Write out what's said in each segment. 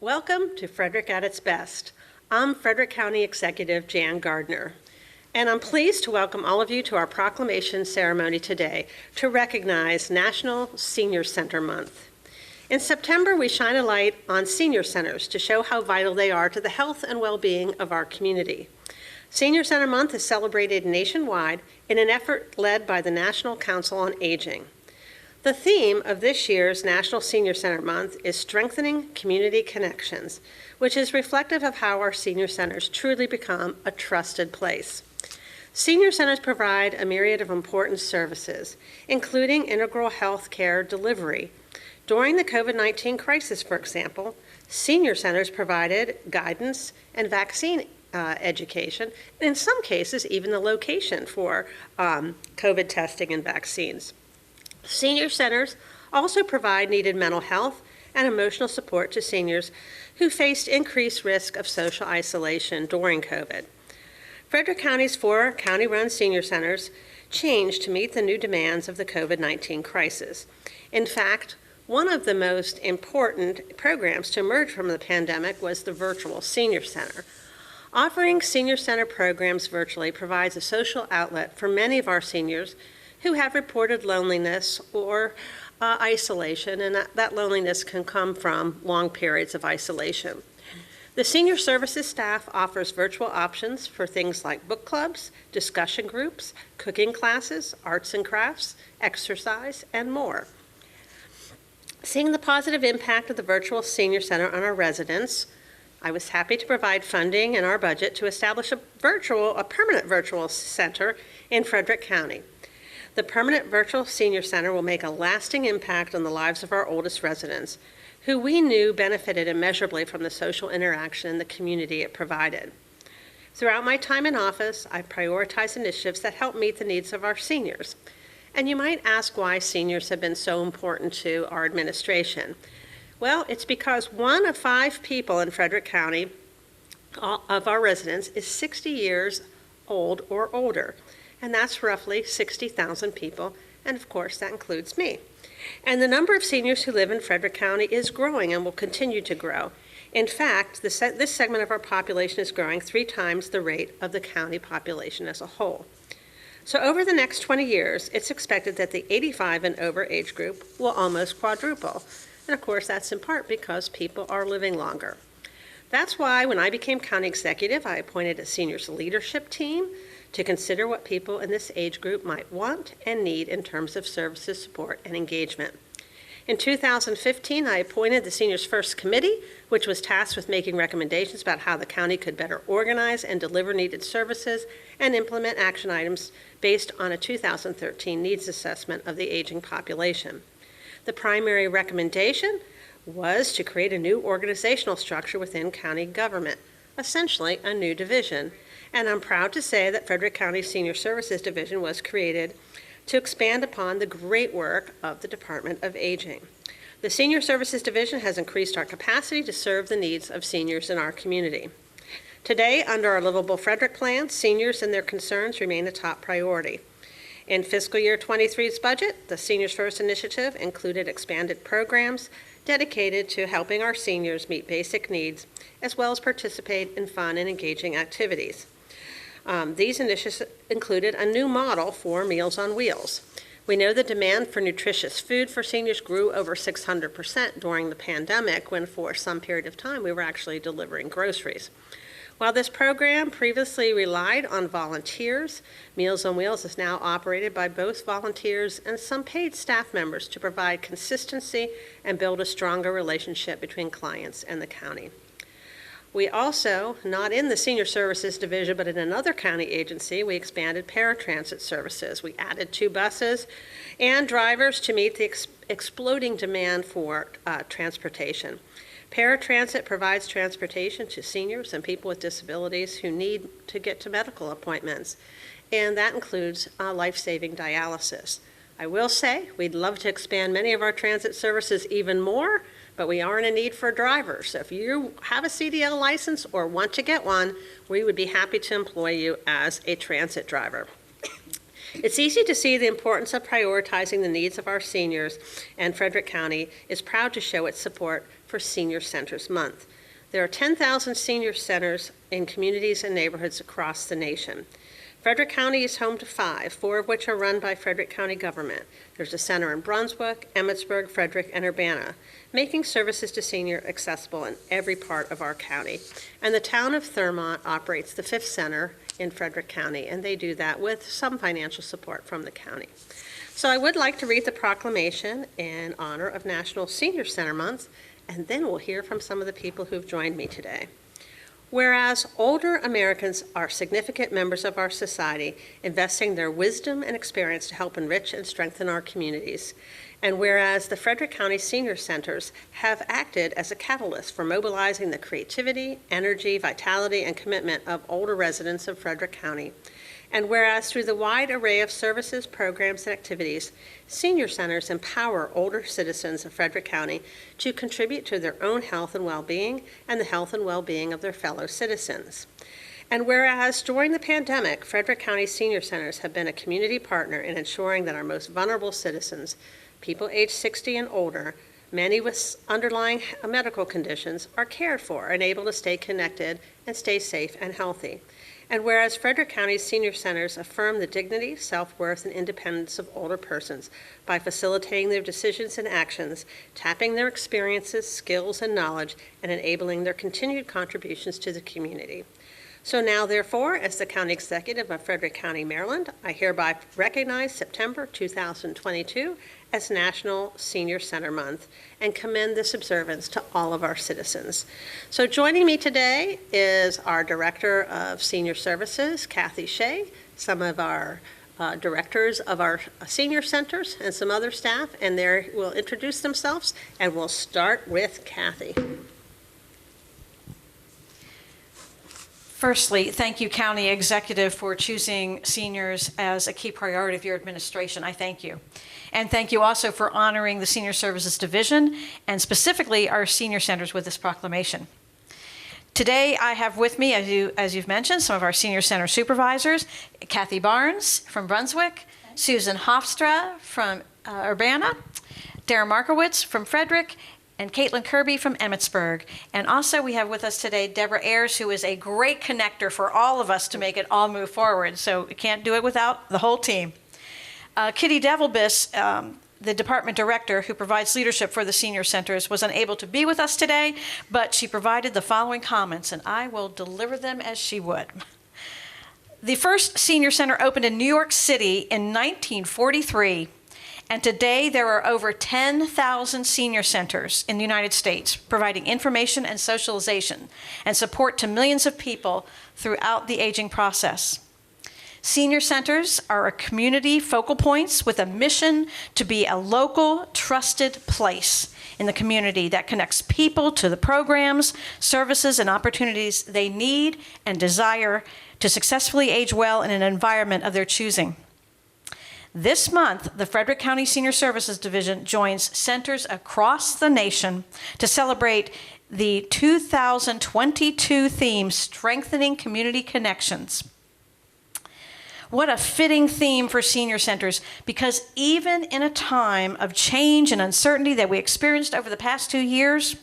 Welcome to Frederick at its best. I'm Frederick County Executive Jan Garner, and I'm pleased to welcome all of you to our proclamation ceremony today to recognize National Senior Center Month. In September, we shine a light on senior centers to show how vital they are to the health and well-being of our community. Senior Center Month is celebrated nationwide in an effort led by the National Council on Aging. The theme of this year's National Senior Center Month is Strengthening Community Connections, which is reflective of how our senior centers truly become a trusted place. Senior centers provide a myriad of important services, including integral health care delivery. During the COVID-19 crisis, for example, senior centers provided guidance and vaccine education, and in some cases, even the location for COVID testing and vaccines. Senior centers also provide needed mental health and emotional support to seniors who faced increased risk of social isolation during COVID. Frederick County's 4 county-run senior centers changed to meet the new demands of the COVID-19 crisis. In fact, one of the most important programs to emerge from the pandemic was the virtual senior center. Offering senior center programs virtually provides a social outlet for many of our seniors who have reported loneliness or isolation, and that loneliness can come from long periods of isolation. The senior services staff offers virtual options for things like book clubs, discussion groups, cooking classes, arts and crafts, exercise, and more. Seeing the positive impact of the virtual senior center on our residents, I was happy to provide funding in our budget to establish a permanent virtual center in Frederick County. The permanent virtual senior center will make a lasting impact on the lives of our oldest residents, who we knew benefited immeasurably from the social interaction and the community it provided. Throughout my time in office, I've prioritized initiatives that help meet the needs of our seniors. And you might ask why seniors have been so important to our administration. Well, it's because 1 of 5 people in Frederick County of our residents is 60 years old or older. And that's roughly 60,000 people, and of course that includes me. And the number of seniors who live in Frederick County is growing and will continue to grow. In fact, this segment of our population is growing 3 times the rate of the county population as a whole. So over the next 20 years, it's expected that the 85 and over age group will almost quadruple. And of course that's in part because people are living longer. That's why when I became county executive, I appointed a seniors leadership team to consider what people in this age group might want and need in terms of services, support, and engagement. In 2015, I appointed the Seniors First Committee, which was tasked with making recommendations about how the county could better organize and deliver needed services and implement action items based on a 2013 needs assessment of the aging population. The primary recommendation was to create a new organizational structure within county government, essentially a new division. And I'm proud to say that Frederick County Senior Services Division was created to expand upon the great work of the Department of Aging. The Senior Services Division has increased our capacity to serve the needs of seniors in our community. Today, under our Livable Frederick plan, seniors and their concerns remain a top priority. In fiscal year 23's budget, the Seniors First initiative included expanded programs dedicated to helping our seniors meet basic needs, as well as participate in fun and engaging activities. These initiatives included a new model for Meals on Wheels. We know the demand for nutritious food for seniors grew over 600% during the pandemic, when for some period of time we were actually delivering groceries. While this program previously relied on volunteers, Meals on Wheels is now operated by both volunteers and some paid staff members to provide consistency and build a stronger relationship between clients and the county. We also, not in the Senior Services Division, but in another county agency, we expanded paratransit services. We added 2 buses and drivers to meet the exploding demand for transportation. Paratransit provides transportation to seniors and people with disabilities who need to get to medical appointments, and that includes life-saving dialysis. I will say we'd love to expand many of our transit services even more, but we are in a need for drivers. So if you have a CDL license or want to get one, we would be happy to employ you as a transit driver. It's easy to see the importance of prioritizing the needs of our seniors, and Frederick County is proud to show its support for Senior Centers Month. There are 10,000 senior centers in communities and neighborhoods across the nation. Frederick County is home to 5, 4 of which are run by Frederick County government. There's a center in Brunswick, Emmitsburg, Frederick, and Urbana, making services to seniors accessible in every part of our county. And the town of Thurmont operates the 5th center in Frederick County, and they do that with some financial support from the county. So I would like to read the proclamation in honor of National Senior Center Month, and then we'll hear from some of the people who've joined me today. Whereas older Americans are significant members of our society, investing their wisdom and experience to help enrich and strengthen our communities. And whereas the Frederick County Senior Centers have acted as a catalyst for mobilizing the creativity, energy, vitality, and commitment of older residents of Frederick County. And whereas through the wide array of services, programs, and activities, senior centers empower older citizens of Frederick County to contribute to their own health and well-being and the health and well-being of their fellow citizens. And whereas during the pandemic, Frederick County Senior Centers have been a community partner in ensuring that our most vulnerable citizens, people aged 60 and older, many with underlying medical conditions, are cared for and able to stay connected and stay safe and healthy. And whereas Frederick County Senior Centers affirm the dignity, self-worth, and independence of older persons by facilitating their decisions and actions, tapping their experiences, skills, and knowledge, and enabling their continued contributions to the community. So now, therefore, as the County Executive of Frederick County, Maryland, I hereby recognize September 2022 as National Senior Center Month and commend this observance to all of our citizens. So joining me today is our Director of Senior Services, Kathy Shea, some of our directors of our senior centers, and some other staff, and they will introduce themselves, and we'll start with Kathy. Firstly, thank you, County Executive, for choosing seniors as a key priority of your administration. I thank you. And thank you also for honoring the Senior Services Division and specifically our senior centers with this proclamation. Today, I have with me, as you've mentioned, some of our senior center supervisors, Kathy Barnes from Brunswick, Susan Hofstra from Urbana, Darren Markowitz from Frederick, and Caitlin Kirby from Emmitsburg. And also we have with us today Deborah Ayers, who is a great connector for all of us to make it all move forward. So we can't do it without the whole team. Kitty Devilbus, the department director who provides leadership for the senior centers, was unable to be with us today, but she provided the following comments, and I will deliver them as she would. The first senior center opened in New York City in 1943. And today there are over 10,000 senior centers in the United States providing information and socialization and support to millions of people throughout the aging process. Senior centers are a community focal points with a mission to be a local, trusted place in the community that connects people to the programs, services, and opportunities they need and desire to successfully age well in an environment of their choosing. This month, the Frederick County Senior Services Division joins centers across the nation to celebrate the 2022 theme, Strengthening Community Connections. What a fitting theme for senior centers, because even in a time of change and uncertainty that we experienced over the past 2 years,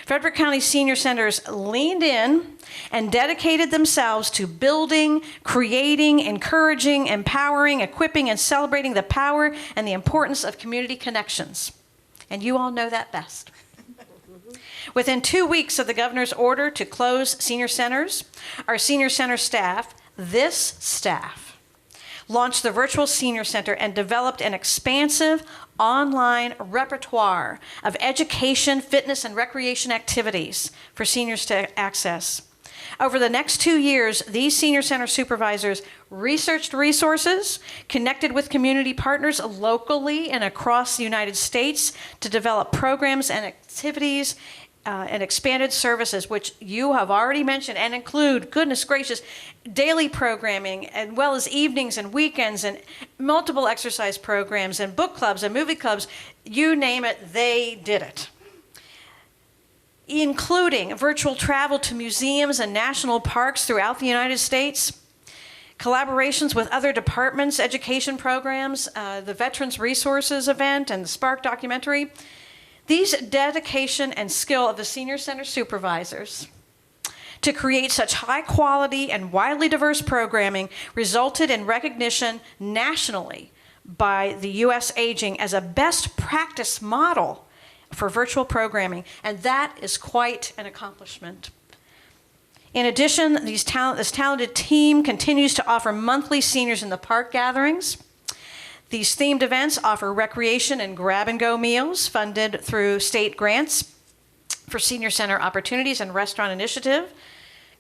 Frederick County Senior Centers leaned in and dedicated themselves to building, creating, encouraging, empowering, equipping, and celebrating the power and the importance of community connections. And you all know that best. Within 2 weeks of the governor's order to close senior centers, our senior center staff, this staff, launched the virtual senior center and developed an expansive online repertoire of education, fitness, and recreation activities for seniors to access. Over the next 2 years, these senior center supervisors researched resources, connected with community partners locally and across the United States to develop programs and activities and expanded services, which you have already mentioned, and include, goodness gracious, daily programming, as well as evenings and weekends and multiple exercise programs and book clubs and movie clubs. You name it, they did it. Including virtual travel to museums and national parks throughout the United States, collaborations with other departments, education programs, the Veterans Resources event, and the Spark documentary. These dedication and skill of the Senior Center supervisors to create such high quality and widely diverse programming resulted in recognition nationally by the U.S. Aging as a best practice model for virtual programming, and that is quite an accomplishment. In addition, this talented team continues to offer monthly Seniors in the Park gatherings. These themed events offer recreation and grab-and-go meals funded through state grants for Senior Center Opportunities and Restaurant Initiative.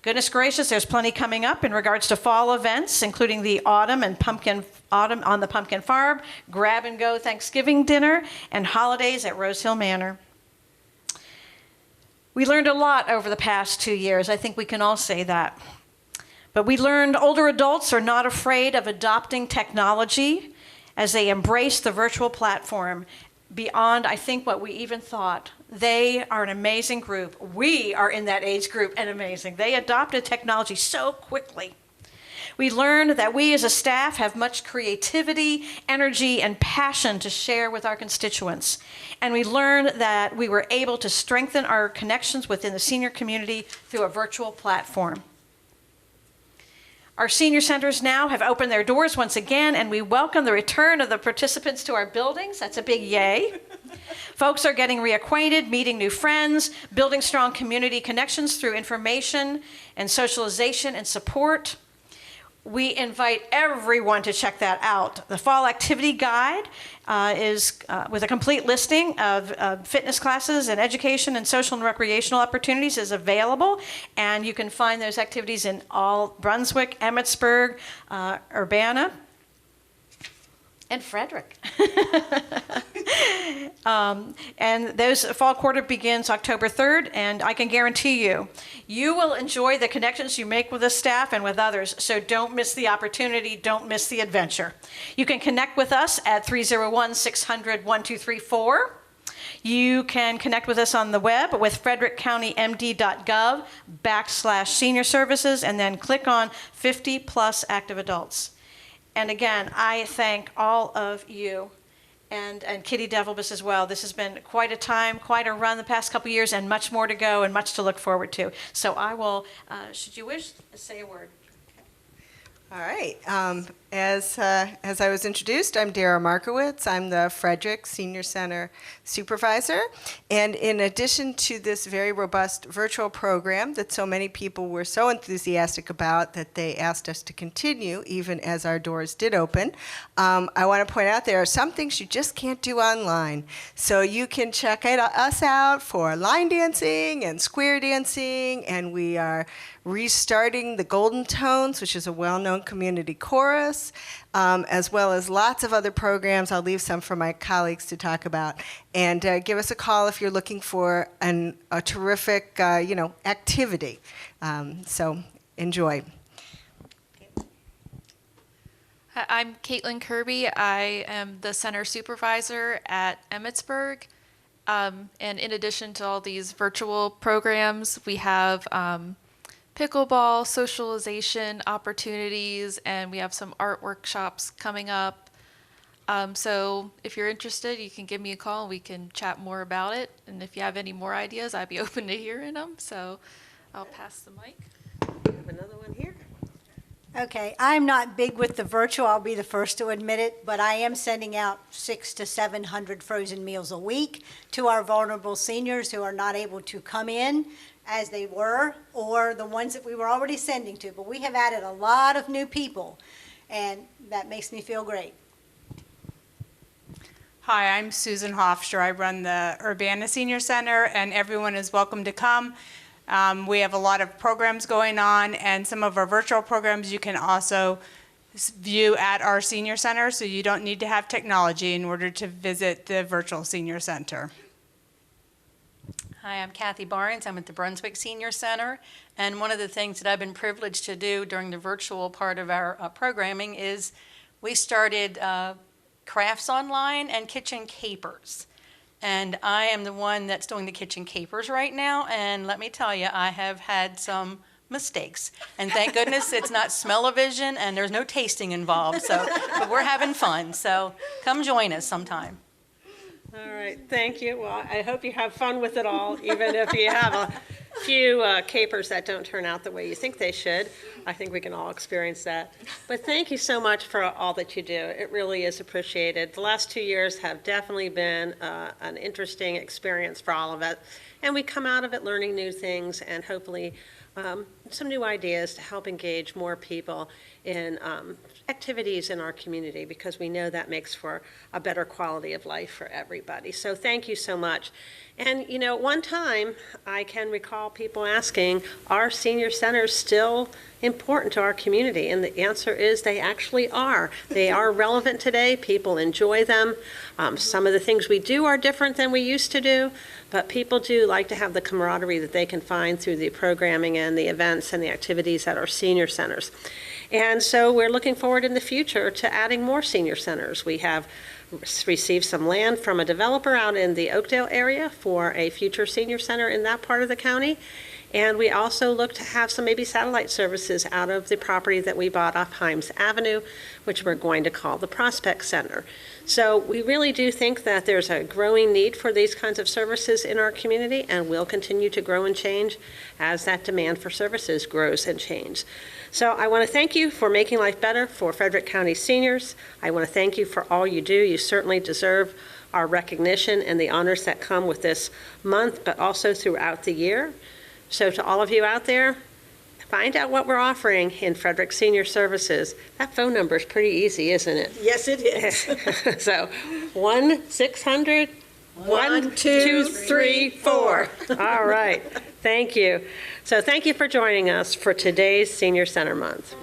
Goodness gracious, there's plenty coming up in regards to fall events, including the Autumn on the Pumpkin Farm, grab-and-go Thanksgiving dinner, and holidays at Rose Hill Manor. We learned a lot over the past 2 years. I think we can all say that. But we learned older adults are not afraid of adopting technology as they embrace the virtual platform beyond, I think, what we even thought. They are an amazing group. We are in that age group and amazing. They adopted technology so quickly. We learned that we as a staff have much creativity, energy, and passion to share with our constituents. And we learned that we were able to strengthen our connections within the senior community through a virtual platform. Our senior centers now have opened their doors once again, and we welcome the return of the participants to our buildings. That's a big yay. Folks are getting reacquainted, meeting new friends, building strong community connections through information and socialization and support. We invite everyone to check that out. The Fall Activity Guide is with a complete listing of fitness classes and education and social and recreational opportunities is available, and you can find those activities in all Brunswick, Emmitsburg, Urbana, and Frederick. And those fall quarter begins October 3rd, and I can guarantee you, you will enjoy the connections you make with the staff and with others, so don't miss the opportunity, don't miss the adventure. You can connect with us at 301-600-1234. You can connect with us on the web with frederickcountymd.gov/senior services, and then click on 50 plus active adults. And again, I thank all of you and Kitty Devilbus as well. This has been quite a time, quite a run the past couple years, and much more to go and much to look forward to. So I will, should you wish, say a word. All right. As I was introduced, I'm Dara Markowitz. I'm the Frederick Senior Center Supervisor. And in addition to this very robust virtual program that so many people were so enthusiastic about that they asked us to continue even as our doors did open, I want to point out there are some things you just can't do online. So you can check us out for line dancing and square dancing, and we are restarting the Golden Tones, which is a well-known community chorus, as well as lots of other programs. I'll leave some for my colleagues to talk about. And give us a call if you're looking for a terrific, activity. So enjoy. Hi, I'm Caitlin Kirby. I am the center supervisor at Emmitsburg. And in addition to all these virtual programs, we have pickleball, socialization opportunities, and we have some art workshops coming up. So if you're interested, you can give me a call and we can chat more about it. And if you have any more ideas, I'd be open to hearing them. So I'll pass the mic. We have another one here. Okay, I'm not big with the virtual, I'll be the first to admit it, but I am sending out 600 to 700 frozen meals a week to our vulnerable seniors who are not able to come in as they were, or the ones that we were already sending to. But we have added a lot of new people, and that makes me feel great. Hi, I'm Susan Hofstra. I run the Urbana Senior Center, and everyone is welcome to come. We have a lot of programs going on, and some of our virtual programs you can also view at our senior center, so you don't need to have technology in order to visit the virtual senior center. Hi, I'm Kathy Barnes. I'm at the Brunswick Senior Center, and one of the things that I've been privileged to do during the virtual part of our programming is we started crafts online and kitchen capers. And I am the one that's doing the kitchen capers right now, and let me tell you, I have had some mistakes. And thank goodness it's not smell-o-vision and there's no tasting involved, but we're having fun. So come join us sometime. All right, thank you. Well, I hope you have fun with it all, even if you have a few capers that don't turn out the way you think they should. I think we can all experience that. But thank you so much for all that you do. It really is appreciated. The last 2 years have definitely been an interesting experience for all of us. And we come out of it learning new things and hopefully some new ideas to help engage more people in activities in our community, because we know that makes for a better quality of life for everybody. So thank you so much. And, you know, one time I can recall people asking, are senior centers still important to our community? And the answer is they actually are. They are relevant today. People enjoy them. Some of the things we do are different than we used to do, but people do like to have the camaraderie that they can find through the programming and the events and the activities at our senior centers. And so we're looking forward in the future to adding more senior centers. We have received some land from a developer out in the Oakdale area for a future senior center in that part of the county. And we also look to have some maybe satellite services out of the property that we bought off Himes Avenue, which we're going to call the Prospect Center. So we really do think that there's a growing need for these kinds of services in our community, and will continue to grow and change as that demand for services grows and changes. So I want to thank you for making life better for Frederick County seniors. I want to thank you for all you do. You certainly deserve our recognition and the honors that come with this month, but also throughout the year. So to all of you out there, find out what we're offering in Frederick Senior Services. That phone number is pretty easy, isn't it? Yes, it is. So 1-600 1234. All right. Thank you. So thank you for joining us for today's Senior Center Month.